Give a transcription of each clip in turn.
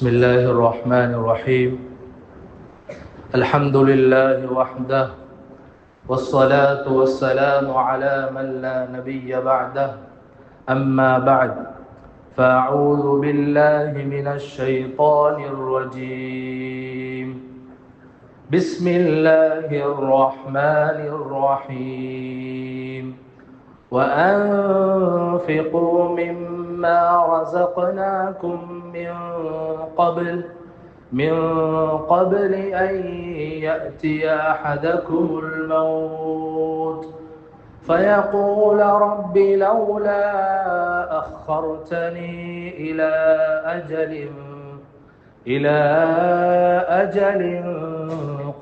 بسم الله الرحمن الرحيم. الحمد لله وحده والصلاة والسلام على من لا نبي بعده. أما بعد، فأعوذ بالله من الشيطان الرجيم. بسم الله الرحمن الرحيم. وأنفقوا مما رزقناكم من قبل أن يأتي أحدكم الموت فيقول رب لولا أخرتني إلى أجل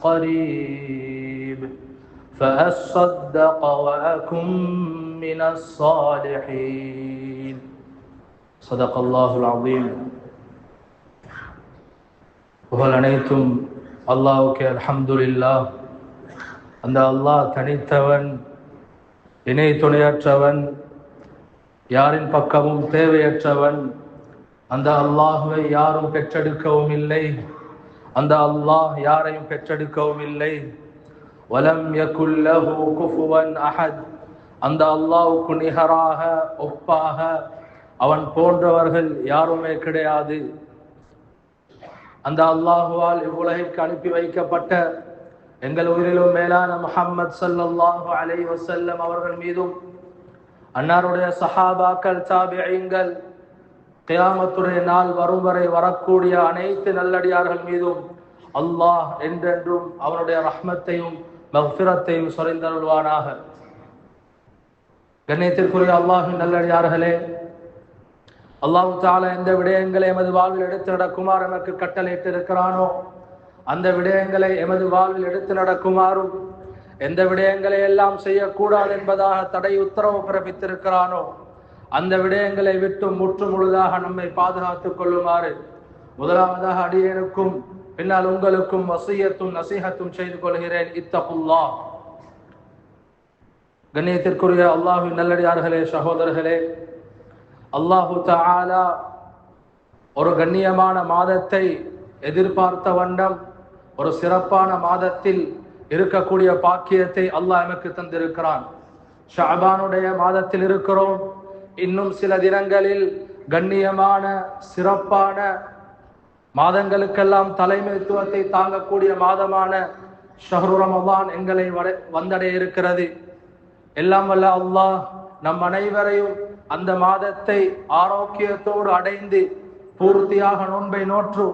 قريب فأصدق وأكن من الصالحين. صدق الله العظيم. புகழ் அனைத்தும் அல்லாஹ்வுக்கே. அல்ஹம்துலில்லாஹ். அந்த அல்லாஹ் தனித்தவன், இணை துணையற்றவன், யாரின் பக்கமும் தேவையற்றவன். அந்த அல்லாஹ்வை யாரும் பெற்றெடுக்கவும் இல்லை, அந்த அல்லாஹ் யாரையும் பெற்றெடுக்கவும் இல்லை. வலம் யகுல் லஹு குஃபுவன் அஹத். அந்த அல்லாஹ்வுக்கு நிகராக ஒப்பாக அவன் போன்றவர்கள் யாருமே கிடையாது. அந்த அல்லாஹுவால் இவ்வுலகிற்கு அனுப்பி வைக்கப்பட்ட எங்கள் உயிரிலும் மேலான முஹம்மது ஸல்லல்லாஹு அலைஹி வஸல்லம் அவர்கள் மீதும், அன்னாருடைய சஹாபாக்கள், தாபிஈன்கள், கியாமத்துடைய நாள் வரும் வரை வரக்கூடிய அனைத்து நல்லடியார்கள் மீதும் அல்லாஹ் என்றென்றும் அவனுடைய ரஹ்மத்தையும் மக்ஃபிரத்தையும் சொரிந்தருள்வானாக. கண்ணியத்திற்குரிய அல்லாஹ்வின் நல்லடியார்களே, அல்லாஹ் தஆலா எந்த விடயங்களை எமது வாழ்வில் எடுத்து நடக்குமாறு நமக்கு கட்டளையிட்டு இருக்கிறானோ அந்த விடயங்களை எமது வாழ்வில் எடுத்து நடக்குமாறும், எந்த விடயங்களை எல்லாம் செய்யக்கூடாது என்பதாக தடை உத்தரவு பிறப்பித்திருக்கிறானோ அந்த விடயங்களை விட்டு முற்று முழுதாக நம்மை பாதுகாத்துக் கொள்ளுமாறு முதலாவதாக அடியேனுக்கும் பின்னால் உங்களுக்கும் வசியத்தும் நசீஹத்தும் செய்து கொள்கிறேன். இத்தகுல்லாஹ். கண்ணியத்திற்குரிய அல்லாஹ்வின் நல்லடியார்களே, சகோதரர்களே, அல்லாஹு தஆலா ஒரு கண்ணியமான மாதத்தை எதிர்பார்த்த வண்ணம் ஒரு சிறப்பான மாதத்தில் இருக்கக்கூடிய பாக்கியத்தை அல்லாஹ் நமக்கு தந்திருக்கிறான். ஷஅபானுடைய மாதத்தில் இருக்கிறோம். இன்னும் சில தினங்களில் கண்ணியமான சிறப்பான மாதங்களுக்கெல்லாம் தலைமைத்துவத்தை தாங்கக்கூடிய மாதமான ஷஹ்ரு ரமலான் எங்களை வந்தடைய இருக்கிறது. எல்லாம் வல்ல அல்லாஹ் நம் அனைவரையும் அந்த மாதத்தை ஆரோக்கியத்தோடு அடைந்து பூர்த்தியாக நோன்பை நோற்று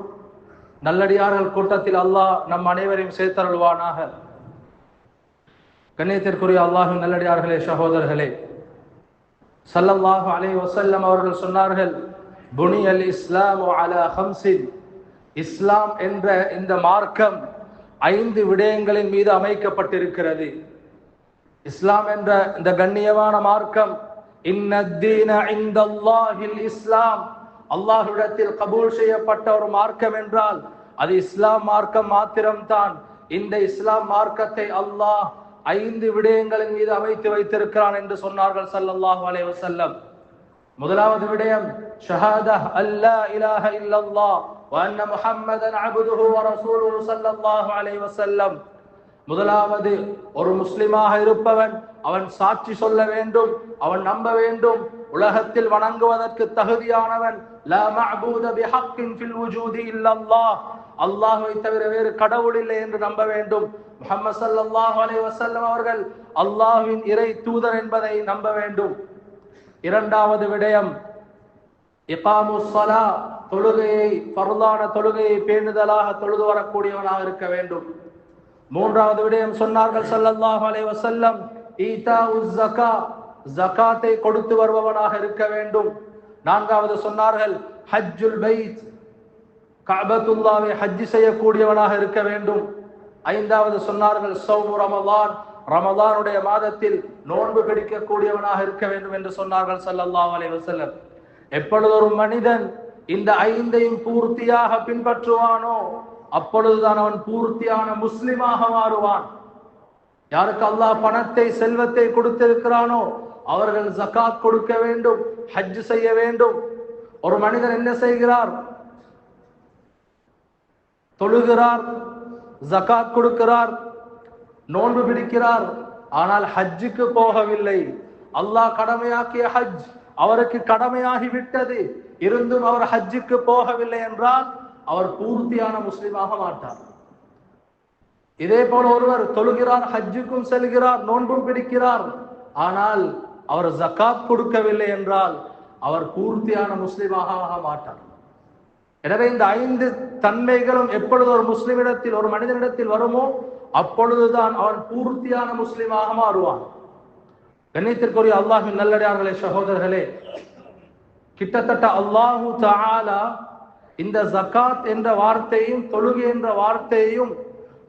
நல்லடியார்கள் கூட்டத்தில் அல்லாஹ் நம் அனைவரையும் சேர்த்தருள்வானாக. கண்ணியத்திற்குரிய அல்லாஹ்வின் நல்லடியார்களே, சகோதரர்களே, ஸல்லல்லாஹு அலைஹி வஸல்லம் அவர்கள் சொன்னார்கள், புனியல் இஸ்லாமு அலா ஹம்ஸின். இஸ்லாம் என்ற இந்த மார்க்கம் 5 விடயங்களின் மீது அமைக்கப்பட்டிருக்கிறது. இஸ்லாம் என்ற இந்த கண்ணியமான மார்க்கம், இன்னத்தீன இன்தல்லாஹில் இஸ்லாம், அல்லாஹ்விடத்தில் கபூல் செய்யப்பட்ட ஒரு மார்க்கம் என்றால் அது இஸ்லாம் மார்க்கம் மாத்திரம்தான். இந்த இஸ்லாம் மார்க்கத்தை அல்லாஹ் 5 விடயங்களின் மீது அமைத்து வைத்திருக்கிறான் என்று சொன்னார்கள் ஸல்லல்லாஹு அலைஹி வஸல்லம். முதலாவது விடயம் ஷஹாதா அல்லா இலாஹ இல்லல்லாஹ் வ அன்ன முஹம்மதன் அப்துஹு வ ரசூலுஹு ஸல்லல்லாஹு அலைஹி வஸல்லம். முதலாவது, ஒரு முஸ்லிமாக இருப்பவன் அவன் சாட்சி சொல்ல வேண்டும், அவன் நம்ப வேண்டும், உலகத்தில் வணங்குவதற்கு தகுதியானவன் லா மஅபூத பிஹக்கின் ஃபில் வுஜூதி இல்லல்லாஹ், அல்லாஹ்வை தவிர வேறு கடவுள் இல்லை என்று நம்ப வேண்டும். முஹம்மது ஸல்லல்லாஹு அலைஹி வஸல்லம் அவர்கள் அல்லாஹ்வின் இறை தூதர் என்பதை நம்ப வேண்டும். இரண்டாவது விடயம் இகாமுஸ் ஸலா, தொழுகையை, ஃபர்லான தொழுகையை பேணுதலாக தொழுது வரக்கூடியவனாக இருக்க வேண்டும். மூன்றாவது விடயம் சொன்னார்கள் ஸல்லல்லாஹு அலைஹி வஸல்லம், ஈதாஉஸ் ஸகா, ஜகாத்தை கொடுத்து வருபவனாக இருக்க வேண்டும். நான்காவது சொன்னார்கள் ஹஜ்ஜுல் பைத், கஅபத்துல்லாஹ்வை ஹஜ் செய்யக்கூடியவனாக இருக்க வேண்டும். ஐந்தாவது சொன்னார்கள் ஸௌமு ரமலான், ரமலானுடைய மாதத்தில் நோன்பு பிடிக்கக்கூடியவனாக இருக்க வேண்டும் என்று சொன்னார்கள் ஸல்லல்லாஹு அலைஹி வஸல்லம். எப்பொழுது ஒரு மனிதன் இந்த 5ஐயும் பூர்த்தியாக பின்பற்றுவானோ அப்பொழுதுதான் அவன் பூர்த்தியான முஸ்லிமாக மாறுவான். யாருக்கு அல்லாஹ் பணத்தை, செல்வத்தை கொடுத்திருக்கிறானோ அவர்கள் ஜகாத் கொடுக்க வேண்டும், ஹஜ் செய்ய வேண்டும். ஒரு மனிதன் என்ன செய்கிறார்? தொழுகிறார், ஜகாத் கொடுக்கிறார், நோன்பு பிடிக்கிறார், ஆனால் ஹஜ்ஜுக்கு போகவில்லை. அல்லாஹ் கடமையாக்கிய ஹஜ் அவருக்கு கடமையாகி விட்டது, இருந்தும் அவர் ஹஜ்ஜுக்கு போகவில்லை என்றால் அவர் பூர்த்தியான முஸ்லிமாக மாட்டார். இதே போல ஒருவர் தொழுகிறார், ஹஜ்ஜுக்கும் செல்கிறார், நோன்பும் பிடிக்கிறார், ஆனால் அவர் ஜகாத் கொடுக்கவில்லை என்றால் அவர் பூர்த்தியான முஸ்லிமாக மாட்டார். எனவே இந்த 5 தன்மைகளும் எப்பொழுது ஒரு முஸ்லிமிடத்தில், ஒரு மனிதனிடத்தில் வருமோ அப்பொழுதுதான் அவன் பூர்த்தியான முஸ்லிமாக மாறுவான். கண்ணியத்திற்குரிய அல்லாஹ்வின் நல்லடியார்களே, சகோதரர்களே, கிட்டத்தட்ட அல்லாஹு தஆலா இந்த ஜகாத் என்ற வார்த்தையும் தொழுகை என்ற வார்த்தையையும்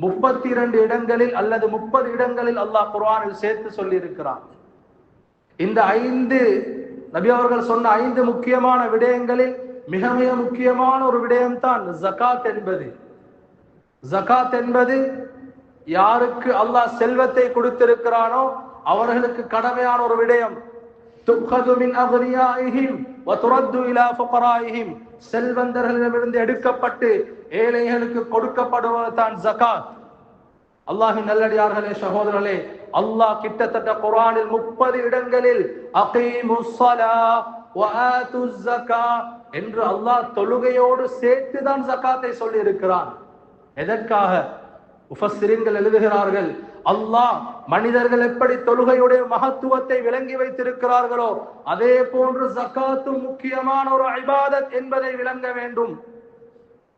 32 இடங்களில் அல்லது 30 இடங்களில் அல்லாஹ் குர்ஆனில் சேர்த்து சொல்லி இருக்கிறான். இந்த 5 நபி அவர்கள் சொன்ன 5 முக்கியமான விடயங்களில் மிக மிக முக்கியமான ஒரு விடயம்தான் ஜகாத் என்பது. ஜகாத் என்பது யாருக்கு அல்லாஹ் செல்வத்தை கொடுத்திருக்கிறானோ அவர்களுக்கு கடமையான ஒரு விடயம். துக்ஹது மின் அக்னியாஇஹிம் வ துரத்து இலா ஃபுகராஇஹிம், செல்வந்தர்களிடமிருந்து எடுக்கப்பட்டு ஏழைகளுக்கு கொடுக்கப்படுவதுதான் ஜகாத். அல்லாஹ்வின் நல்லடியார்களே, சகோதரர்களே, அல்லாஹ் கிட்டத்தட்ட குர்ஆனில் 30 இடங்களில் அகீமுஸ் ஸலாஹ் வ ஆத்துஸ் ஸகாத் என்று அல்லாஹ் தொழுகையோடு சேர்த்து தான் ஜகாத்தை சொல்லி இருக்கிறான். எதற்காக? முஃபஸ்ஸிரீன்கள் எழுதுகிறார்கள், அல்லாஹ் மனிதர்கள் எப்படி தொழுகையுடைய மகத்துவத்தை விளங்கி வைத்திருக்கிறார்களோ அதே போன்று ஜகாத்தும் முக்கியமான ஒரு இபாதத் என்பதை விளங்க வேண்டும்.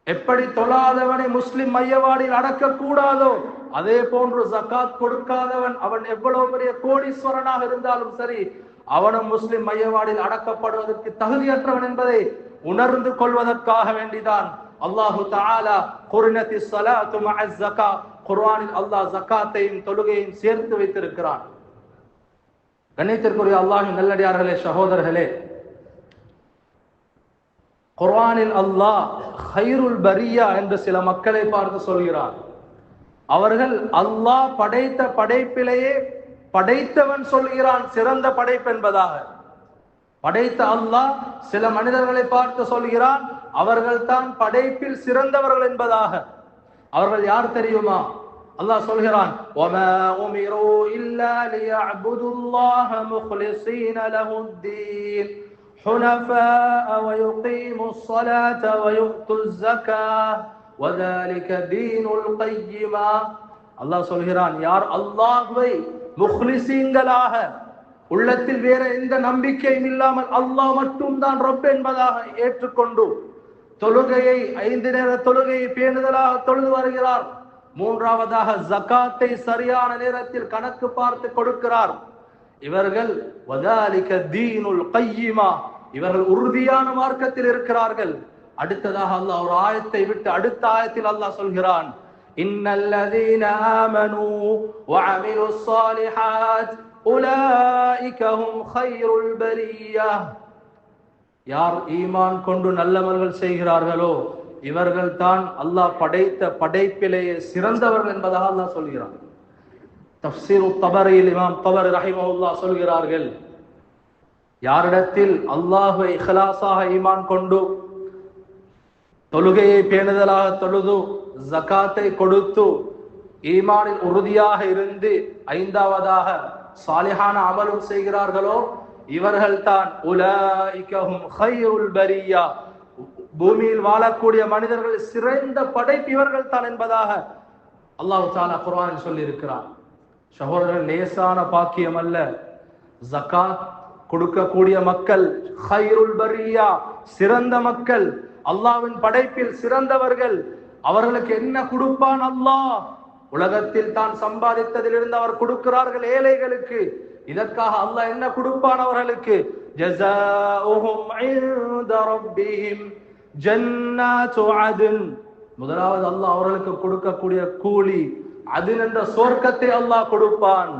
எப்படி தொழாதவனை முஸ்லிம் மையவாடியில் அடக்க கூடாதோ அதே போன்று ஜகாத் கொடுக்காதவன் அவன் எவ்வளவு பெரிய கோடீஸ்வரனாக இருந்தாலும் சரி அவனும் முஸ்லிம் மையவாடியில் அடக்கப்படுவதற்கு தகுதியற்றவன் என்பதை உணர்ந்து கொள்வதற்காக வேண்டிதான் அல்லாஹு தஆலா குர்னத்திஸ் ஸலாத்து மஅஸ் ஸகா, குர்ஆனில் அல்லாஹ் ஜகாத்தையும் தொழுகையும் சேர்த்து வைத்திருக்கிறான். கண்ணியத்திற்குரிய அல்லாஹ்வின் நல்லடியார்களே, சகோதரர்களே, குர்ஆனில் அல்லாஹ் ஹைருல் பரியா என்று சில மக்களை பார்த்து சொல்கிறார். அவர்கள் அல்லாஹ் படைத்த படைப்பிலேயே படைத்தவன் சொல்கிறான் சிறந்த படைப்பு என்பதாக. படைத்த அல்லாஹ் சில மனிதர்களை பார்த்து சொல்கிறான் அவர்கள் தான் படைப்பில் சிறந்தவர்கள் என்பதாக. அவர்கள் யார் தெரியுமா? அல்லாஹ் சொல்கிறான், வமா உமிரு இல்லா லியஅபுதுல்லாஹ முக்லிஸீன லஹுத்தீன் ஹுனஃபாஅ வ யுகீமுஸ் ஸலாத வ யு'த்துஸ் ஸகாத் வذلك தீனுல் கையிமா. அல்லாஹ் சொல்கிறான், யார் அல்லாஹ்வை முக்லிஸீன்களாக உள்ளத்தில் வேற எந்த நம்பிக்கையும் இல்லாமல் அல்லாஹ் மட்டும்தான் ரப் என்பதாக ஏற்றுக்கொண்டு தொழுகையை 5 நேர தொழுகையை பேணுதலாக தொழுது வருகிறார், 3வதாக ஜகாத்தை சரியான நேரத்தில் கணக்கு பார்த்து கொடுக்கிறார், இவர்கள் வذلك தீனுல் கையிமா, இவர்கள் உறுதியான மார்க்கத்தில் இருக்கிறார்கள். அடுத்ததாக அல்லாஹ் ஒரு ஆயத்தை விட்டு அடுத்த ஆயத்தில் அல்லாஹ் சொல்கிறான், இன்னல்லதீன ஆமனூ வ அமிலுஸ் ஸாலிஹாத் உலாயிக ஹும் கைருல் பரியா. யார் ஈமான் கொண்டு நல்லமல்கள் செய்கிறார்களோ இவர்கள் தான் அல்லாஹ் படைத்த படைப்பிலேயே சிறந்தவர்கள் என்பதாக அல்லாஹ் சொல்கிறான். தஃப்ஸீர் தபரியில் இமாம் தபரி ரஹிமஹுல்லாஹ் சொல்கிறார்கள், யாரிடத்தில் அல்லாஹ்வை இக்லாஸாக ஈமான் கொண்டு தொழுகையை பேணுதலாக தொழுது ஜகாத்தை கொடுத்து ஈமானில் உறுதியாக இருந்து 5வதாக சாலிஹான அமலும் செய்கிறார்களோ இவர்கள் தான் உலாயிக ஹும் கைருல் பரியா, பூமியில் வாழக்கூடிய மனிதர்கள் சிறந்த படைப்பு இவர்கள் தான் என்பதாக அல்லாஹ் தஆலா குர்ஆனில் சொல்லி இருக்கிறார். சகோதரர்கள், லேசான பாக்கியம் அல்ல. ஜகாத் கொடுக்கக்கூடிய மக்கள் கைருல் பரியா, சிறந்த மக்கள், அல்லாஹ்வின் படைப்பில் சிறந்தவர்கள். அவர்களுக்கு என்ன கொடுப்பான் அல்லாஹ்? உலகத்தில் தான் சம்பாதித்ததிலிருந்து அவர் கொடுக்கிறார்கள் ஏழைகளுக்கு. இதற்காக அல்லாஹ் என்ன கொடுப்பான் அவர்களுக்கு? ஜஸாஉஹும் இன்த ரப்பிஹிம் ஜன்னாத்து அத்ன். முதலாவது அல்லாஹ் அவர்களுக்கு கொடுக்கக்கூடிய கூலி அத்ன் என்ற சொர்க்கத்தை அல்லாஹ் கொடுப்பான்.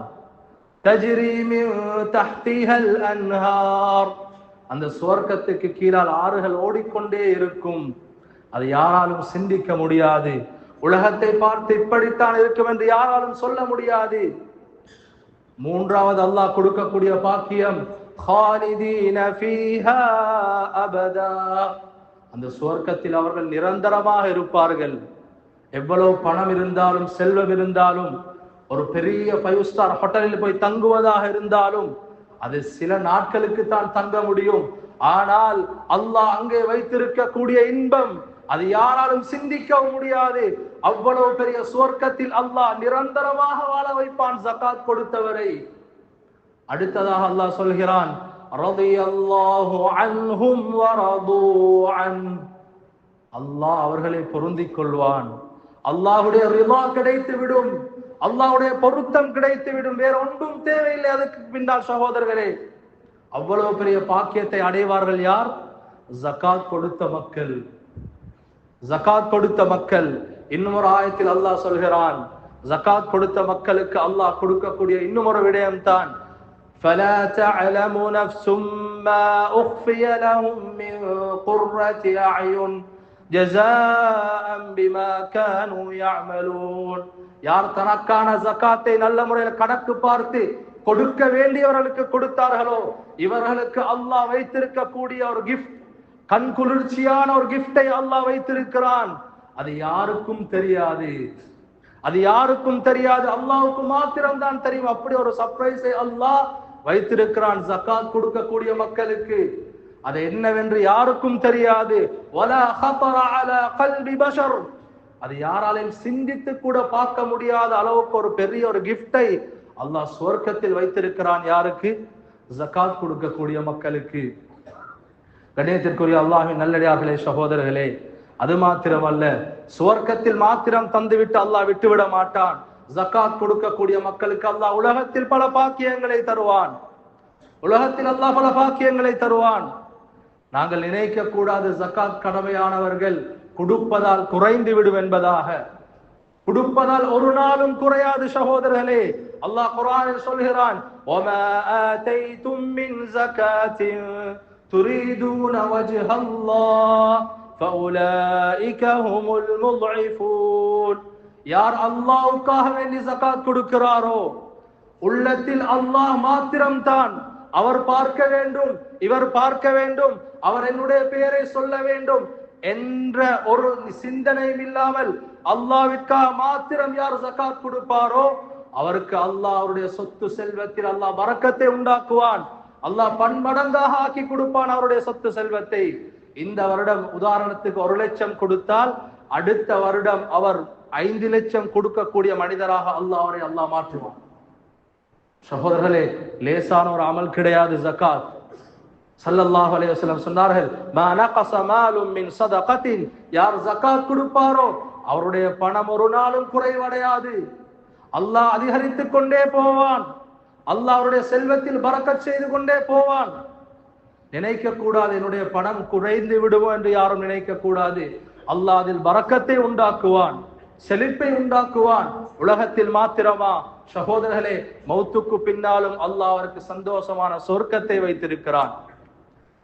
தஜ்ரி மின் தஹ்திஹல் அன்ஹார், அந்த சொர்க்கத்துக்கு கீழால் ஆறுகள் ஓடிக்கொண்டே இருக்கும். அது யாராலும் சிந்திக்க முடியாது. உலகத்தை பார்த்து இப்படித்தான் இருக்கும் என்று யாராலும் சொல்ல முடியாது. 3வது அல்லாஹ் கொடுக்கக்கூடிய பாக்கியம் காலிதீன ஃபீஹா அபதா, அந்த சுவர்க்கத்தில் அவர்கள் நிரந்தரமாக இருப்பார்கள். எவ்வளவு பணம் இருந்தாலும் செல்வம் இருந்தாலும் ஒரு பெரிய 5 ஸ்டார் ஹோட்டலில் போய் தங்குவதாக இருந்தாலும் அது சில நாட்களுக்கு தான் தங்க முடியும். ஆனால் அல்லாஹ் அங்கே வைத்திருக்கக்கூடிய இன்பம் அது யாராலும் சிந்திக்கவும் முடியாது. அவ்வளவு பெரிய சுவர்க்கத்தில் அல்லாஹ் நிரந்தரமாக வாழ வைப்பான் ஜகாத் கொடுத்தவரை. அடுத்ததாக அல்லாஹ் சொல்கிறான், ரலியல்லாஹு அன்ஹும் வரது அன். அல்லாஹ் அவர்களை பொருந்திக் கொள்வான். அல்லாஹ்வுடைய ரிதா கிடைத்து விடும், அல்லாஹ்வுடைய பொருத்தம் கிடைத்து விடும். வேற ஒன்றும் தேவையில்லை அதுக்கு பின்னால். சகோதரர்களே, அவ்வளவு பெரிய பாக்கியத்தை அடைவார்கள் யார்? ஜகாத் கொடுத்த மக்கள். ஜகாத் கொடுத்த மக்கள். இன்னும் ஒரு ஆயத்தில் அல்லாஹ் சொல்கிறான், ஜகாத் கொடுத்த மக்களுக்கு அல்லாஹ் கொடுக்கக்கூடிய இன்னும் ஒரு விடயம் தான், فَلَا تَعْلَمُ نَفْسٌ مَّا أُخْفِيَ لَهُم مِّن قُرَّةِ أَعْيُنٍ جَزَاءً بِمَا كَانُوا يَعْمَلُونَ. யார் தனக்கான ஜகாத்தை நல்ல முறையில் கணக்கு பார்த்து கொடுக்க வேண்டியவர்களுக்கு கொடுத்தார்களோ இவர்களுக்கு அல்லாஹ் வைத்திருக்கக்கூடிய ஒரு கிஃப்ட், கண் குளிர்ச்சியான ஒரு கிஃப்டை அல்லாஹ் வைத்திருக்கிறான். அது யாருக்கும் தெரியாது, அது யாருக்கும் தெரியாது, அல்லாஹ்வுக்கு மாத்திரம் தான் தெரியும். அப்படி ஒரு சர்ப்ரைஸை அல்லாஹ் வைத்திருக்கிறான் ஜகாத் கொடுக்கக்கூடிய மக்களுக்கு. அது என்னவென்று யாருக்கும் தெரியாது. வலா خطر على قلب بشر. அது யாராலையும் சிந்தித்து கூட பார்க்க முடியாத அளவுக்கு ஒரு பெரிய ஒரு கிஃப்டை அல்லாஹ் சுவர்க்கத்தில் வைத்திருக்கிறான். யாருக்கு? ஜகாத் கொடுக்கக்கூடிய மக்களுக்கு. கண்ணியத்திற்குரிய அல்லாஹ்வின் நல்லடியார்களே, சகோதரர்களே, அது மாத்திரமல்ல, சுவர்க்கத்தில் மாத்திரம் தந்துவிட்டு அல்லாஹ் விட்டுவிட மாட்டான். ஜகாத் கொடுக்கக்கூடிய மக்களுக்கு அல்லாஹ் உலகத்தில் பல பாக்கியங்களை தருவான். உலகத்தில் அல்லாஹ் பல பாக்கியங்களை தருவான். நாங்கள் நினைக்க கூடாது ஜகாத் கடமையானவர்கள் கொடுப்பதால் குறைந்து விடும் என்பதாக. கொடுப்பதால் ஒரு நாளும் குறையாது சகோதரர்களே. அல்லாஹ் குர்ஆனில் சொல்கிறான், وَمَا آتَيْتُم مِّن زَكَاةٍ تُرِيدُونَ وَجْهَ اللَّهِ فَأُولَئِكَ هُمُ الْمُضْعِفُونَ. யார் அல்லாஹ்வுக்காக வேண்டி ஜகாத் கொடுக்கிறாரோ, உள்ளத்தில் அல்லாஹ் மாத்திரம் தான், அவர் பார்க்க வேண்டும், இவர் பார்க்க வேண்டும், அவர் என்னுடைய பெயரை சொல்ல வேண்டும் என்ற ஒரு சிந்தனையும் இல்லாமல் அல்லாஹ்விற்காக மாத்திரம் யார் ஜகாத் கொடுப்பாரோ அவருக்கு அல்லாஹ் அவருடைய சொத்து செல்வத்தில் அல்லாஹ் பரக்கத்தை உண்டாக்குவான். அல்லாஹ் பன்மடங்காக ஆக்கி கொடுப்பான் அவருடைய சொத்து செல்வத்தை. இந்த வருடம் உதாரணத்துக்கு 1 லட்சம் கொடுத்தால் அடுத்த வருடம் அவர் 5 லட்சம் கொடுக்கக்கூடிய மனிதராக அவரை அல்லாஹ் மாற்றுவான். சகோதரர்களே, லேசான ஒரு அமல் கிடையாது ஜகாத். ஸல்லல்லாஹு அலைஹி வஸல்லம் சொன்னார்கள், மா நகஸ மாலும் மின் ஸதகத்தின். யார் ஜகாத் கொடுப்பாரோ அவருடைய பணம் ஒரு நாளும் குறைவடையாது. அல்லாஹ் அதிகரித்துக் கொண்டே போவான். அல்லாஹ் அவருடைய செல்வத்தில் பரக்கத் செய்து கொண்டே போவான். நினைக்க கூடாது என்னுடைய பணம் குறைந்து விடுமோ என்று யாரும் நினைக்க கூடாது. அல்லாஹ் அதில் பரக்கத்தை உண்டாக்குவான், செழிப்பை உண்டாக்குவான். உலகத்தில் மாத்திரமா சகோதரர்களே, மௌத்துக்கு பின்னாலும் அல்லாஹ் அவருக்கு சந்தோஷமான சொர்க்கத்தை வைத்திருக்கிறான்.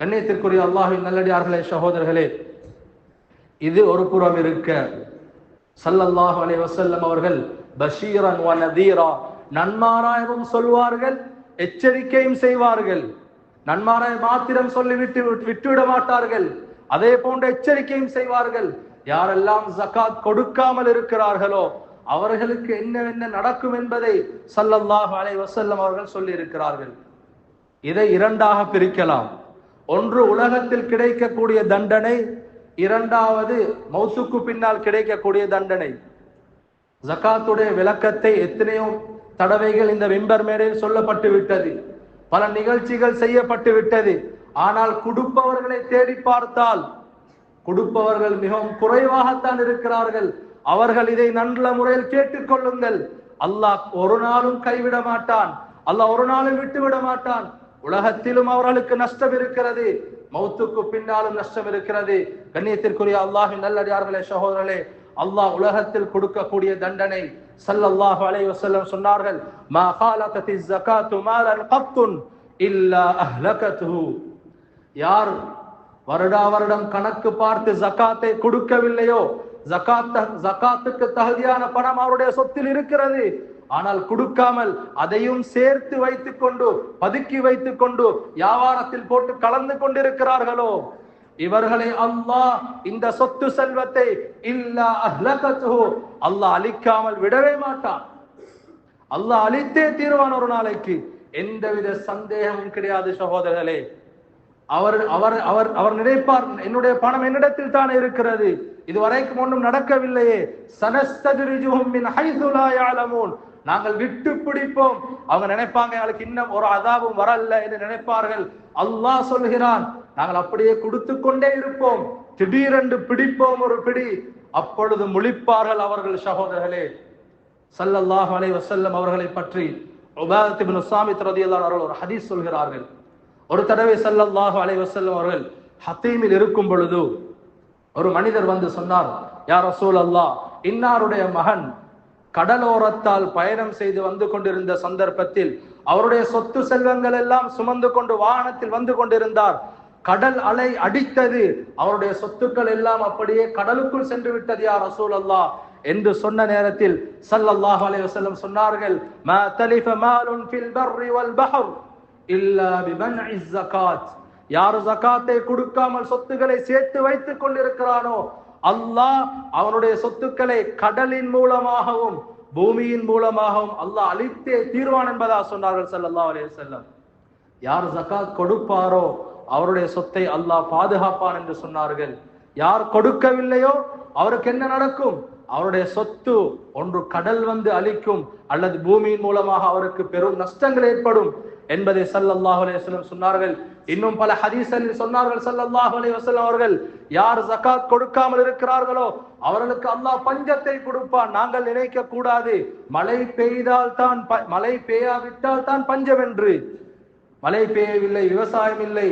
கண்ணியத்திற்குரிய அல்லாஹ்வின் நல்லடியார்களே, சகோதரர்களே, இது ஒரு புறம் இருக்க, ஸல்லல்லாஹு அலைஹி வஸல்லம் அவர்கள் பஷீரன் வ நதீரா, நன்மாராயமும் சொல்வார்கள், எச்சரிக்கையும் செய்வார்கள். நன்மாராய் மாத்திரம் சொல்லி விட்டுவிட மாட்டார்கள், அதே போன்ற எச்சரிக்கையும் செய்வார்கள். யாரெல்லாம் ஜகாத் கொடுக்காமல் இருக்கிறார்களோ அவர்களுக்கு என்னவென்ன நடக்கும் என்பதை ஸல்லல்லாஹு அலைஹி வஸல்லம் அவர்கள் சொல்லி இருக்கிறார்கள். இதை 2ஆக பிரிக்கலாம். ஒன்று உலகத்தில் கிடைக்கக்கூடிய தண்டனை, 2வது மௌத்துக்கு பின்னால் கிடைக்கக்கூடிய தண்டனை. ஜகாத்துடைய விளக்கத்தை எத்தனையோ தடவைகள் இந்த மிம்பர் மேடையில் சொல்லப்பட்டு விட்டது, பல நிகழ்ச்சிகள் செய்யப்பட்டு விட்டது. ஆனால் கொடுப்பவர்களை தேடி பார்த்தால் கொடுப்பவர்கள் மிகவும் குறைவாகத்தான் இருக்கிறார்கள். அவர்கள் இதை நல்ல முறையில் கேட்டுக்கொள்ளுங்கள். அல்லாஹ் ஒரு நாளும் கைவிட மாட்டான், அல்லாஹ் ஒரு நாளும் விட்டுவிட மாட்டான். உலகத்திலும் அவர்களுக்கு நஷ்டம் இருக்கிறது, மௌத்துக்கு பின்னாலும் நஷ்டம் இருக்கிறது. கண்ணியத்திற்குரிய அல்லாஹ்வின் நல்லடியார்களே, சகோதரர்களே, அல்லாஹ் உலகத்தில் கொடுக்கக்கூடிய தண்டனை ஸல்லல்லாஹு அலைஹி வஸல்லம் சொன்னார்கள், மா காலகத்திஸ் ஸகாத்து மாலன் கத்துன் இல்லா அஹ்லகத்துஹு. யார் வருடா வருடம் கணக்கு பார்த்து ஜகாத்தை கொடுக்கவில்லையோ, ஜகாத்துக்கு தகுதியான பணம் அவருடைய சொத்தில் இருக்கிறது, ஆனால் கொடுக்காமல் அதையும் சேர்த்து வைத்துக் கொண்டு பதுக்கி வைத்துக் கொண்டு வியாபாரத்தில் போட்டு கலந்து கொண்டிருக்கிறார்களோ இவர்களை அல்லாஹ் இந்த சொத்து செல்வத்தை இல்லா அஹ்லகத்துஹு அல்லாஹ் அழிக்காமல் விடவே மாட்டான். அல்லாஹ் அழித்தே தீர்வான் ஒரு நாளைக்கு, எந்தவித சந்தேகமும் கிடையாது சகோதரர்களே. அவர் அவர் அவர் அவர் நினைப்பார், என்னுடைய பணம் என்னிடத்தில் தானே இருக்கிறது, இதுவரைக்கும் ஒன்றும் நடக்கவில்லையே. சனஸ்தஜ்ரிஜுஹும் மின் ஹைஸு லா யஅலமூன், நாங்கள் விட்டு பிடிப்போம். அவங்க நினைப்பாங்க எங்களுக்கு இன்னும் ஒரு அதாபும் வரல என்று நினைப்பார்கள். அல்லாஹ் சொல்கிறான், நாங்கள் அப்படியே கொடுத்து கொண்டே இருப்போம், திடீரென்று பிடிப்போம் ஒரு பிடி, அப்பொழுது முழிப்பார்கள் அவர்கள். சகோதரர்களே, ஸல்லல்லாஹு அலைஹி வஸல்லம் அவர்களை பற்றி உபாதத் இப்னு ஸாமித் ரலியல்லாஹு அன்ஹு அவர்கள் ஒரு ஹதீஸ் சொல்கிறார்கள். ஒரு தடவை ஸல்லல்லாஹு அலைஹி வஸல்லம் அவர்கள் ஹத்தீமில் இருக்கும் பொழுது ஒரு மனிதர் வந்து சொன்னார், யா ரசூலல்லாஹ், இன்னாருடைய மகன் கடலோரத்தால் பயணம் செய்து வந்து கொண்டிருந்த சந்தர்ப்பத்தில் அவருடைய சொத்து செல்வங்கள் எல்லாம் சுமந்து கொண்டு வாகனத்தில் வந்து கொண்டிருந்தார். கடல் அலை அடித்தது, அவருடைய சொத்துக்கள் எல்லாம் அப்படியே கடலுக்குள் சென்று விட்டது யா ரசூலல்லாஹ் என்று சொன்ன நேரத்தில் ஸல்லல்லாஹு அலைஹி வஸல்லம் சொன்னார்கள், மா தலிஃப மாலுன் ஃபில் பர்ரி வல் பஹர் இல்லா பிமன்இ ஸகாத். யார் ஜகாத்தை கொடுக்காமல் சொத்துக்களை சேர்த்து வைத்துக் கொண்டிருக்கிறானோ அல்லாஹ் அவனுடைய சொத்துக்களை கடலின் மூலமாகவும் பூமியின் மூலமாகவும் அல்லாஹ் அழித்தே தீர்வான் என்பதா சொன்னார்கள் ஸல்லல்லாஹு அலைஹி வஸல்லம். யார் ஜகாத் கொடுப்பாரோ அவருடைய சொத்தை அல்லாஹ் பாதுகாப்பான் என்று சொன்னார்கள். யார் கொடுக்கவில்லையோ அவருக்கு என்ன நடக்கும்? அவருடைய சொத்து ஒன்று கடல் வந்து அழிக்கும், அல்லது பூமியின் மூலமாக அவருக்கு பெரும் நஷ்டங்கள் ஏற்படும் என்பதை ஸல்லல்லாஹு அலைஹி வஸல்லம் சொன்னார்கள். இன்னும் பல ஹதீஸ்களில் சொன்னார்கள் ஸல்லல்லாஹு அலைஹி வஸல்லம் அவர்கள், யார் ஜகாத் கொடுக்காமல் இருக்கிறார்களோ அவர்களுக்கு அல்லாஹ் பஞ்சத்தை கொடுப்பான். நாங்கள் நினைக்க கூடாது மழை பெய்தால் தான் மழை பெய்யாவிட்டால் தான் பஞ்சம் என்று. மழை பெய்யவில்லை, விவசாயம் இல்லை,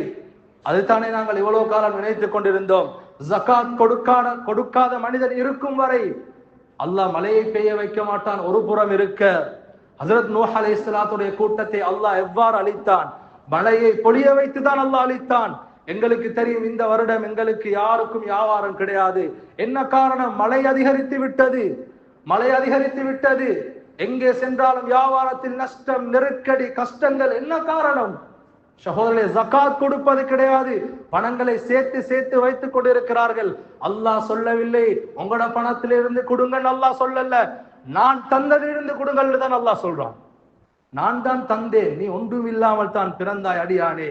அதுதானே நாங்கள் இவ்வளவு காலம் நினைத்துக் கொண்டிருந்தோம். ஜகாத் கொடுக்காத மனிதன் இருக்கும் வரை அல்லாஹ் மழையை பெய்ய வைக்க மாட்டான். ஒரு புறம் இருக்க ஹஜ்ரத் நூஹ் அலைஹிஸ்ஸலாத்துடைய கூட்டத்தை அல்லாஹ் எவ்வாறு அழித்தான்? மழையை பொழிய வைத்துதான் அல்லாஹ் அழித்தான். எங்களுக்கு தெரியும், இந்த வருடம் எங்களுக்கு யாருக்கும் வியாபாரம் கிடையாது. என்ன காரணம்? மழை அதிகரித்து விட்டது, மழை அதிகரித்து விட்டது. எங்கே சென்றாலும் வியாபாரத்தில் நஷ்டம், நெருக்கடி, கஷ்டங்கள். என்ன காரணம்? சகோதரர்களே, ஜகாத் கொடுப்பது கிடையாது, பணங்களை சேர்த்து சேர்த்து வைத்துக் கொண்டிருக்கிறார்கள். அல்லாஹ் சொல்லவில்லை உங்களோட பணத்திலிருந்து கொடுங்கள், அல்லாஹ் சொல்லல, நான் தந்ததிலிருந்து கொடுங்கள் தான் அல்லாஹ் சொல்றான். நான் தான் தந்தேன், நீ ஒன்றும் இல்லாமல் தான் பிறந்தாய் அடியானே.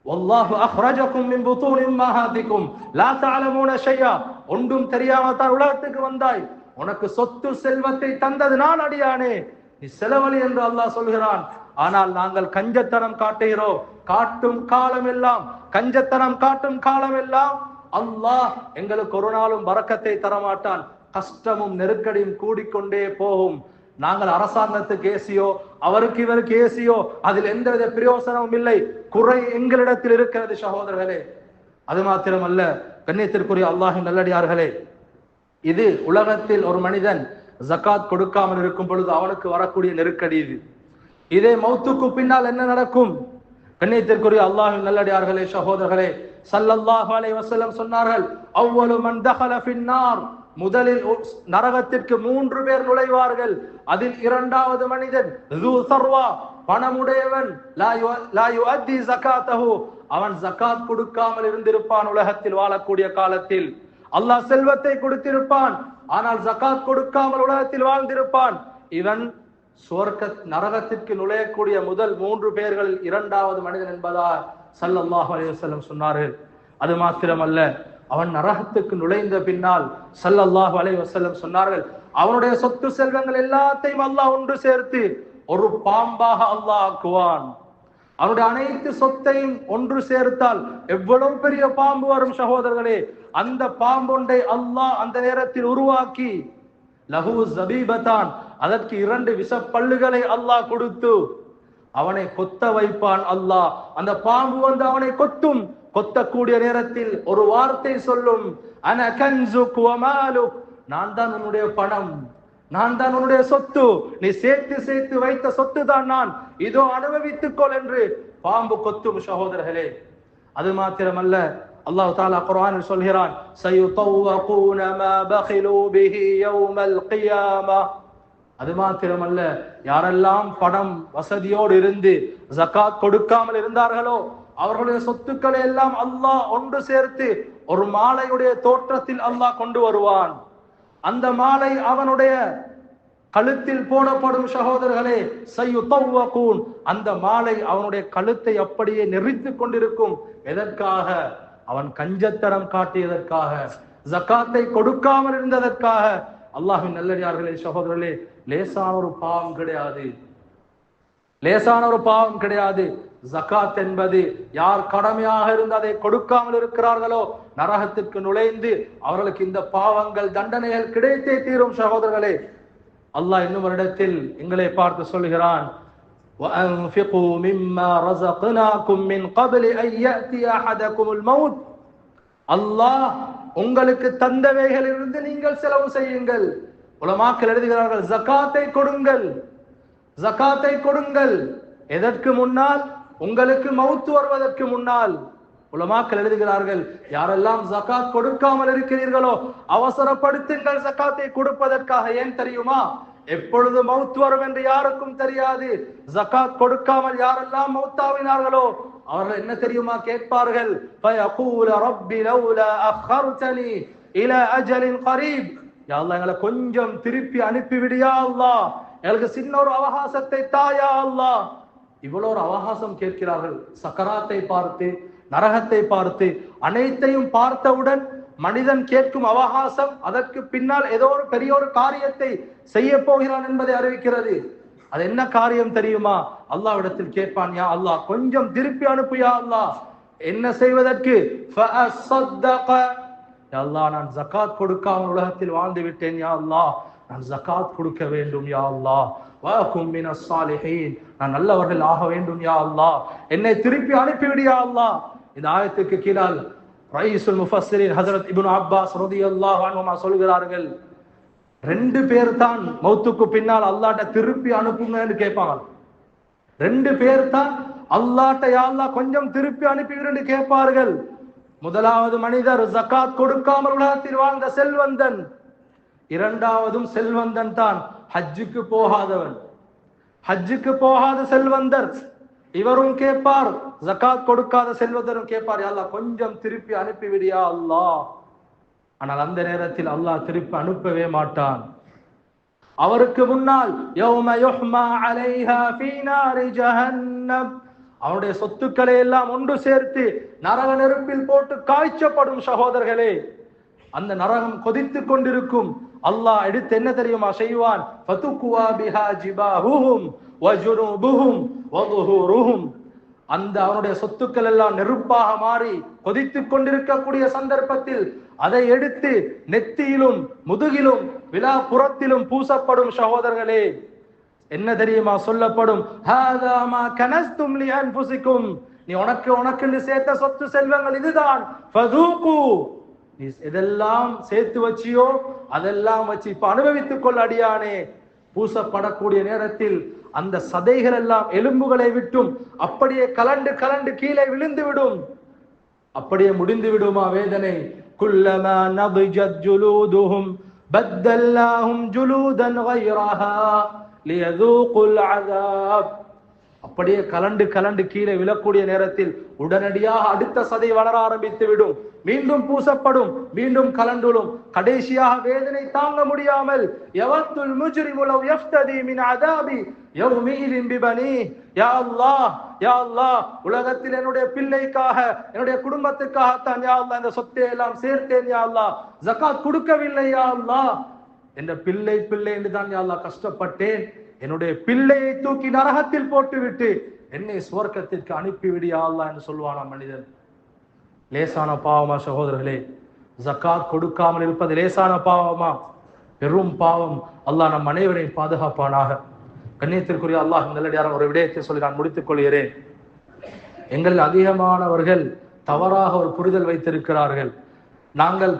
வல்லாஹு அஹ்ரஜகும் மின் புதூனி உம்மஹாதிகும் லா தஅலமூன ஷையா, ஒன்றும் தெரியாமல் தான் உலகத்துக்கு வந்தாய், உனக்கு சொத்து செல்வத்தை தந்தது நான் அடியானே, நீ செலவழி என்று அல்லாஹ் சொல்கிறான். ஆனால் நாங்கள் கஞ்சத்தனம் காட்டுகிறோம். காட்டும் காலம் எல்லாம், கஞ்சத்தனம் காட்டும் காலம் எல்லாம் அல்லாஹ் எங்களுக்கு ஒரு நாளும் பரக்கத்தை தரமாட்டான். கஷ்டமும் நெருக்கடியும் கூடிக்கொண்டே போகும். நாங்கள் அரசாங்கத்துக்கு ஏசியோ அவருக்கு இவருக்கு ஏசியோ அதில் எந்தவித பிரயோசனமும் இல்லை. குறை எங்களிடத்தில் இருக்கிறது சகோதரர்களே. அது மாத்திரமல்ல, கண்ணியத்திற்குரிய அல்லாஹின் நல்லடியார்களே, இது உலகத்தில் ஒரு மனிதன் ஜகாத் கொடுக்காமல் இருக்கும் பொழுது அவனுக்கு வரக்கூடிய நெருக்கடி இது. இதே மௌத்துக்கு பின்னால் என்ன நடக்கும்? கண்ணியத்திற்குரிய அல்லாஹ்வின் நல்லடியார்களே, சகோதரர்களே, ஸல்லல்லாஹு அலைஹி வஸல்லம் சொன்னார்கள், அவ்வலு மன் தഖல ஃபின்னார், முதலில் நரகத்திற்கு 3 பேர் நுழைவார்கள். அதில் இரண்டாவது மனிதன் ذو ثروة, பணமுடையவன், லா யுஅத்தி ஸகாத்தஹு, அவன் ஜகாத் கொடுக்காமல் இருந்திருப்பான். உலகத்தில் வாழக்கூடிய காலத்தில் அல்லாஹ் செல்வத்தை கொடுத்திருப்பான், ஆனால் ஜகாத் கொடுக்காமல் உலகத்தில் வாழ்ந்திருப்பான். இவன் நரகத்திற்கு நுழையக்கூடிய முதல் 3 பேர்களில் இரண்டாவது மனிதன் என்பதா ஸல்லல்லாஹு அலைஹி வஸல்லம் சொன்னார்கள். அது மாத்திரமல்ல, அவன் நரகத்துக்கு நுழைந்த பின்னால் ஸல்லல்லாஹு அலைஹி வஸல்லம் சொன்னார்கள், அவனுடைய சொத்து செல்வங்கள் எல்லாத்தையும் அல்லாஹ் ஒன்று சேர்த்து ஒரு பாம்பாக அல்லாஹ் ஆக்குவான். அவனுடைய அனைத்து சொத்தையும் ஒன்று சேர்த்தால் எவ்வளவு பெரிய பாம்பு வரும் சகோதரர்களே. அந்த பாம்பொன்றை அல்லாஹ் அந்த நேரத்தில் உருவாக்கி, லஹு ஜபீபத்தான், அதற்கு 2 விஷப்பல்லுகளை அல்லாஹ் கொடுத்து அவனை கொத்த வைப்பான் அல்லாஹ். அந்த பாம்பு வந்து அவனை கொத்தும். கொத்தக்கூடிய நேரத்தில் ஒரு வார்த்தை சொல்லும், அன கன்சுக் வ மாலுக், நான் தான் உன்னுடைய பணம், நான் தான் உன்னுடைய சொத்து, நீ சேர்த்து சேர்த்து வைத்த சொத்து தான் நான், இதோ அனுபவித்துக்கொள் என்று பாம்பு கொத்தும் சகோதரர்களே. அது மாத்திரமல்ல, அல்லாஹ் தஆலா குர்ஆனில் சொல்கிறான், சயுதவ்வகூன மா பகிலு பிஹி யௌமல் கியாமா. அது மாத்திரமல்ல, யாரெல்லாம் பணம் வசதியோடு இருந்து ஜகாத் கொடுக்காமல் இருந்தார்களோ அவர்களுடைய சொத்துக்களை எல்லாம் அல்லாஹ் ஒன்று சேர்த்து ஒரு மாலையுடைய தோற்றத்தில் அல்லாஹ் கொண்டு வருவான். அந்த மாலை அவனுடைய கழுத்தில் போடப்படும் சகோதரர்களே, சையுதவ்வகூன், அந்த மாலை அவனுடைய கழுத்தை அப்படியே நெரித்துக் கொண்டிருக்கும். எதற்காக? அவன் கஞ்சத்தனம் காட்டியதற்காக, ஜகாத்தை கொடுக்காமல் இருந்ததற்காக. அல்லாஹ்வின் நல்லடியார்களே, சகோதரர்களே, லேசான ஒரு பாவம் கிடையாது, லேசான ஒரு பாவம் கிடையாது. ஜகாத் என்பது யார் கடமையாக இருந்து அதை கொடுக்காமல் இருக்கிறார்களோ நரகத்திற்கு நுழைந்து அவர்களுக்கு இந்த பாவங்கள் தண்டனைகள் கிடைத்தே தீரும். சகோதரர்களே, அல்லாஹ் இன்னும் ஒரு இடத்தில் எங்களை பார்த்து சொல்கிறான், وَأَنْفِقُوا مِمَّا رَزَقْنَاكُمْ مِنْ قَبْلِ أَنْ يَأْتِيَ أَحَدَكُمُ الْمَوْتُ. அல்லாஹ் உங்களுக்கு தந்தவைகளிலிருந்து நீங்கள் செலவு செய்யுங்கள். உலமாக்கள் எழுதுகிறார்கள், ஜகாத்தை கொடுங்கள், ஜகாத்தை கொடுங்கள். எதற்கு முன்னால்? உங்களுக்கு மவுத் வருவதற்கு முன்னால். உலமாக்கள் எழுதுகிறார்கள், யாரெல்லாம் ஜகாத் கொடுக்காமல் இருக்கிறீர்களோ அவசரப்படுத்துங்கள் ஜகாத்தை கொடுப்பதற்காக. ஏன் தெரியுமா? எப்பொழுது மவுத் வரும் என்று யாருக்கும் தெரியாது. ஜகாத் கொடுக்காமல் யாரெல்லாம் மவுத்தாவினார்களோ அவர்கள் என்ன தெரியுமா கேட்பார்கள்? ஃபயகூல ரப்பி லௌலா அഖர்தனி இலா அஜலின் கரீப். யா அல்லாஹ், எங்களை கொஞ்சம் திருப்பி அனுப்பிவிடியா அல்லாஹ், எங்களுக்கு சின்ன ஒரு அவகாசத்தை தாயா அல்லாஹ். இவ்வளவு ஒரு அவகாசம் கேட்கிறார்கள். சக்கராத்தை பார்த்து, நரகத்தை பார்த்து, அனைத்தையும் பார்த்தவுடன் மனிதன் கேட்கும் அவகாசம் அதற்கு பின்னால் ஏதோ ஒரு பெரிய ஒரு காரியத்தை செய்ய போகிறான் என்பதை அறிவிக்கிறது. அது என்ன காரியம் தெரியுமா? அல்லாஹ்விடத்தில் கேட்பான், யா அல்லாஹ் கொஞ்சம் திருப்பி அனுப்பு யா அல்லாஹ். என்ன செய்வதற்கு? ஃபஅஸ்ஸதக, யா அல்லாஹ் நான் ஜகாத் கொடுக்காமல் உலகத்தில் வாழ்ந்து விட்டேன் யா அல்லாஹ், நான் ஜகாத் கொடுக்க வேண்டும் யா அல்லாஹ். வஅகும் மினஸ் ஸாலிஹீன், நான் நல்லவர்கள் ஆக வேண்டும் யா அல்லாஹ், என்னை திருப்பி அனுப்பிவிடு யா அல்லாஹ். இந்த ஆயத்துக்கு கீழால் ரயீசுல் முஃபஸ்ஸிரீன் ஹஜ்ரத் இப்னு அப்பாஸ் ரலியல்லாஹு அன்ஹுமா சொல்கிறார்கள், ரெண்டு பேர் தான் மௌத்துக்கு பின்னால் அல்லாஹ்ட்ட திருப்பி அனுப்புங்கன்னு கேட்பாங்க. ரெண்டு பேர் தான் அல்லாஹ்ட்ட யா அல்லாஹ் கொஞ்சம் திருப்பி அனுப்பிவிடுன்னு கேட்பார்கள். முதலாவது மனிதர் ஜகாத் கொடுக்காமல் உலகத்தில் வாழ்ந்த செல்வந்தன். இரண்டாவதும் செல்வந்தன் தான், ஹஜ்ஜுக்கு போகாதவன், ஹஜ்ஜுக்கு போகாத செல்வந்தர். இவரும் கேட்பார், ஜகாத் கொடுக்காத செல்வந்தரும் கேட்பார், யா அல்லாஹ் கொஞ்சம் திருப்பி அனுப்பிவிடியா அல்லாஹ். ஆனால் அந்த நேரத்தில் அல்லாஹ் திருப்பி அனுப்பவே மாட்டான். அவருக்கு முன்னால் யௌம யுஹ்மா அலைஹா ஃபீ நாரி ஜஹன்னம், அவனுடைய சொத்துக்களை எல்லாம் ஒன்று சேர்த்து நரக நெருப்பில் போட்டு காய்ச்சப்படும். சகோதரர்களே, அந்த நரகம் கொதித்துக் கொண்டிருக்கும். அல்லாஹ் எடுத்து என்ன தெரியுமா செய்வான்? ஃபதுகுவா பிஹா ஜிபாஹுஹும் வஜுனூபுஹும் வதுஹூருஹும். அந்த அவனுடைய சொத்துக்கள் எல்லாம் நெருப்பாக மாறி கொதித்துக் கொண்டிருக்கக்கூடிய சந்தர்ப்பத்தில் அதை எடுத்து நெத்தியிலும் முதுகிலும் விலாப்புறத்திலும் பூசப்படும். சகோதரர்களே, என்ன தெரியுமா சொல்லப்படும்? ஹாதா மா கனஸ்தும் லி அன்ஃபுசிக்கும், நீ உனக்கு சேர்த்த சொத்து செல்வங்கள் இதுதான். ஃபதூகு, நீ எதெல்லாம் சேர்த்து வச்சியோ அதெல்லாம் வச்சு இப்ப அனுபவித்துக் கொள்ள அடியானே. பூசப்படக்கூடிய நேரத்தில் அந்த சதைகள் எல்லாம் எலும்புகளை விட்டும் அப்படியே கலண்டு கலண்டு கீழே விழுந்து விடும். அப்படியே முடிந்து விடுமா வேதனை. குல்லமா நபிஜத் ஜுலூதுஹும் பத்தல்னாஹும் ஜுலூதன் கைரஹா லியதூகுல் அஸாப். அப்படியே கலண்டு கலண்டு கீழே விழக்கூடிய நேரத்தில் உடனடியாக அடுத்த சதை வளர ஆரம்பித்து விடும். மீண்டும் பூசப்படும், மீண்டும் கலண்டுடும். கடைசியாக வேதனை தாங்க முடியாமல் யவத்துல் முஜ்ரிமு லவ் யஃப்ததி மின் அஸாபி யௌமீதின் பிபனி. யா அல்லாஹ், யா அல்லாஹ், உலகத்தில் என்னுடைய பிள்ளைக்காக, என்னுடைய குடும்பத்துக்காக தான் யா அல்லாஹ் இந்த சொத்தை எல்லாம் சேர்த்தேன் யா அல்லாஹ், ஜகாத் கொடுக்கவில்லை யா அல்லாஹ், என்ற பிள்ளை பிள்ளை என்று தான் யா அல்லாஹ் கஷ்டப்பட்டேன். என்னுடைய பிள்ளையை தூக்கி நரகத்தில் போட்டுவிட்டு என்னை சுவர்க்கத்திற்கு அனுப்பிவிடு யா அல்லாஹ் என்று சொல்வானா மனிதன். லேசான பாவமா சகோதரர்களே? ஜகாத் கொடுக்காமல் இருப்பது லேசான பாவமா? பெரும் பாவம். அல்லாஹ் நம் அனைவரையும் பாதுகாப்பானாக. கண்ணியத்திற்குரிய அல்லாஹ் நல்லடியார் ஒரு விடயத்தை சொல்லி நான் முடித்துக் கொள்கிறேன். எங்களில் அதிகமானவர்கள் தவறாக ஒரு புரிதல் வைத்திருக்கிறார்கள். நாங்கள்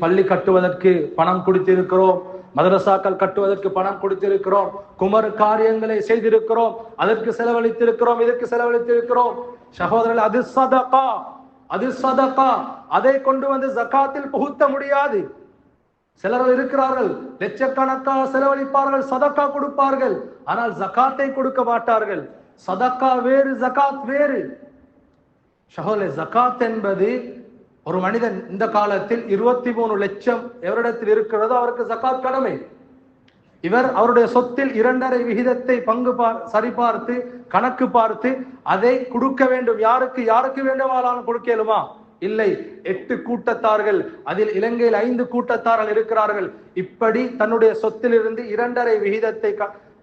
பள்ளி கட்டுவதற்கு பணம் கொடுத்திருக்கிறோம், மதரசாக்கள் கட்டுவதற்கு பணம் கொடுத்திருக்கிறோம், குமர் காரியங்களை செய்திருக்கிறோம், அதற்கு செலவழித்திருக்கிறோம், இதற்கு செலவழித்திருக்கிறோம். சகோதரர்கள், அது சதகா, அது சதகா. அதை கொண்டு வந்து ஜகாத்தில் புகுத்த முடியாது. சிலர்கள் இருக்கிறார்கள், லட்சக்கணக்காக செலவழிப்பார்கள், சதக்கா கொடுப்பார்கள், ஆனால் ஜகாத்தை கொடுக்க மாட்டார்கள். சதக்கா வேறு, ஜகாத் வேறு. ஷஹோலே, ஜகாத் என்பது ஒரு மனிதன் இந்த காலத்தில் 23 லட்சம் எவரிடத்தில் இருக்கிறதோ அவருக்கு ஜகாத் கடமை. இவர் அவருடைய சொத்தில் 2.5 விகிதத்தை சரிபார்த்து கணக்கு பார்த்து அதை கொடுக்க வேண்டும். யாருக்கு வேண்டுமானாலும் கொடுக்கலுமா? இல்லை. 8 கூட்டத்தார்கள், அதில் இலங்கையில் 5 கூட்டத்தார்கள் இருக்கிறார்கள். இப்படி தன்னுடைய சொத்திலிருந்து 2.5 விகிதத்தை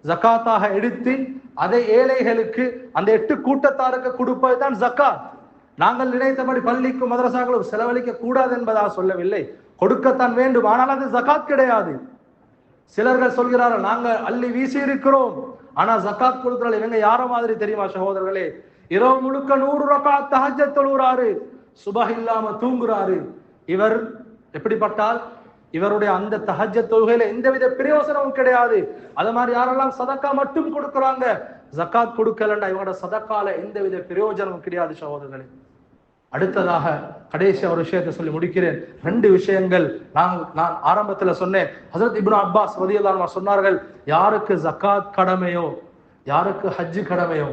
ஜகாத்தாக எடுத்து அதை ஏழைகளுக்கு அந்த 8 கூட்டத்தாருக்கு கொடுப்பது தான் ஜகாத். நாங்கள் நினைத்தபடி பள்ளிக்கும் மதரசாக்களும் செலவழிக்க கூடாது என்பதாக சொல்லவில்லை, கொடுக்கத்தான் வேண்டும். ஆனால் அது ஜகாத் கிடையாது. சிலர்கள் சொல்கிறார்கள் நாங்க அள்ளி வீசி இருக்கிறோம், ஆனா ஜகாத் கொடுக்கிறார்கள். இவங்க யார மாதிரி தெரியுமா சகோதரர்களே? இரவு முழுக்க 100 ரகாத் தஹஜ்ஜத் தொழுகிறாரு, சுபஹ் இல்லாம தூங்குறாரு. இவர் எப்படிப்பட்டால் இவருடைய அந்த தஹஜ்ஜத் தொழுகையில எந்தவித பிரயோசனமும் கிடையாது. அது மாதிரி யாரெல்லாம் சதக்கா மட்டும் கொடுக்குறாங்க, ஜகாத் கொடுக்கலண்டா இவங்களோட சதக்கால எந்தவித பிரயோஜனமும் கிடையாது சகோதரர்களே. அடுத்ததாக கடைசி ஒரு விஷயத்தை சொல்லி முடிக்கிறேன். 2 விஷயங்கள் நான் ஆரம்பத்துல சொன்னேன். ஹஜ்ரத் இப்னு அப்பாஸ் ரலியல்லாஹு அன்ஹு சொன்னார்கள், யாருக்கு ஜகாத் கடமையோ, யாருக்கு ஹஜ்ஜு கடமையோ.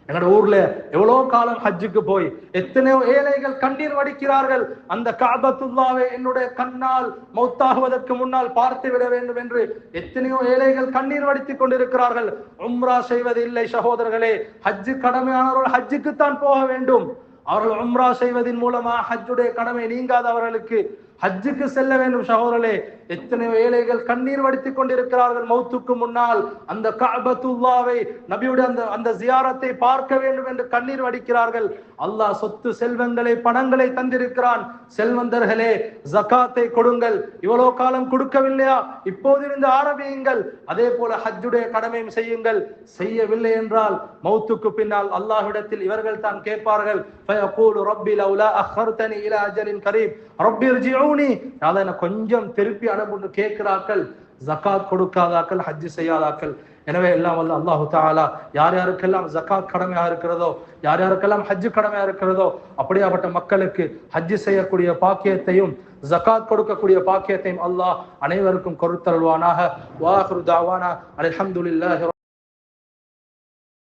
எங்களோட ஊர்ல எவ்வளவு காலம் ஹஜ்ஜுக்கு போய் எத்தனையோ ஏழைகள் கண்ணீர் வடிக்கிறார்கள். அந்த கஅபத்துல்லாவை என்னுடைய கண்ணால் மௌத்தாகுவதற்கு முன்னால் பார்த்து விட வேண்டும் என்று எத்தனையோ ஏழைகள் கண்ணீர் வடித்துக் கொண்டிருக்கிறார்கள். உம்ரா செய்வது இல்லை சகோதரர்களே. ஹஜ்ஜு கடமையானவர்கள் ஹஜ்ஜுக்குத்தான் போக வேண்டும். அவர்கள் உம்ரா செய்வதன் மூலமா ஹஜ்ஜுடைய கடமை நீங்காத அவர்களுக்கு ஹஜ்ஜுக்கு செல்ல வேண்டும் சகோதரர்களே. எத்தனையோ ஏழைகள் கண்ணீர் வடித்துக் கொண்டிருக்கிறார்கள். மௌத்துக்கு முன்னால் அந்த கஅபத்துல்லாவை, நபியுடைய அந்த ஜியாரத்தை பார்க்க வேண்டும் என்று கண்ணீர் வடிக்கிறார்கள். அல்லாஹ் சொத்து செல்வங்களை பணங்களை தந்திருக்கிறான். செல்வந்தர்களே, ஜகாத்தை கொடுங்கள். இவ்வளவு காலம் கொடுக்கவில்லையா? இப்போதிருந்து ஆரம்பியுங்கள். அதே போல ஹஜ்ஜுடைய கடமையும் செய்யுங்கள். செய்யவில்லை என்றால் மௌத்துக்கு பின்னால் அல்லாஹ்விடத்தில் இவர்கள் தான் கேட்பார்கள், ஃபயகூலு ரப்பி லவ்லா அக்ஹர்தனி இலா அஜலின் கரீப் ரப்பி இர்ஜிஊனி, அதை கொஞ்சம் திருப்பி அனுப்புன்னு கேட்கிறார்கள். ஜகாத் கொடுக்காதாக்கள், ஹஜ்ஜு செய்யாதாக்கள். எனவே எல்லாம் வல்ல அல்லாஹு தஆலா யார் யாருக்கெல்லாம் ஜகாத் கடமையா இருக்கிறதோ, யார் யாருக்கெல்லாம் ஹஜ்ஜு கடமையா இருக்கிறதோ அப்படியாப்பட்ட மக்களுக்கு ஹஜ்ஜு செய்யக்கூடிய பாக்கியத்தையும் ஜகாத் கொடுக்கக்கூடிய பாக்கியத்தையும் அல்லாஹ் அனைவருக்கும் கொடுத்தருள்வானாக. வாஹிரு தாவானா அல்ஹம்துலில்லாஹி.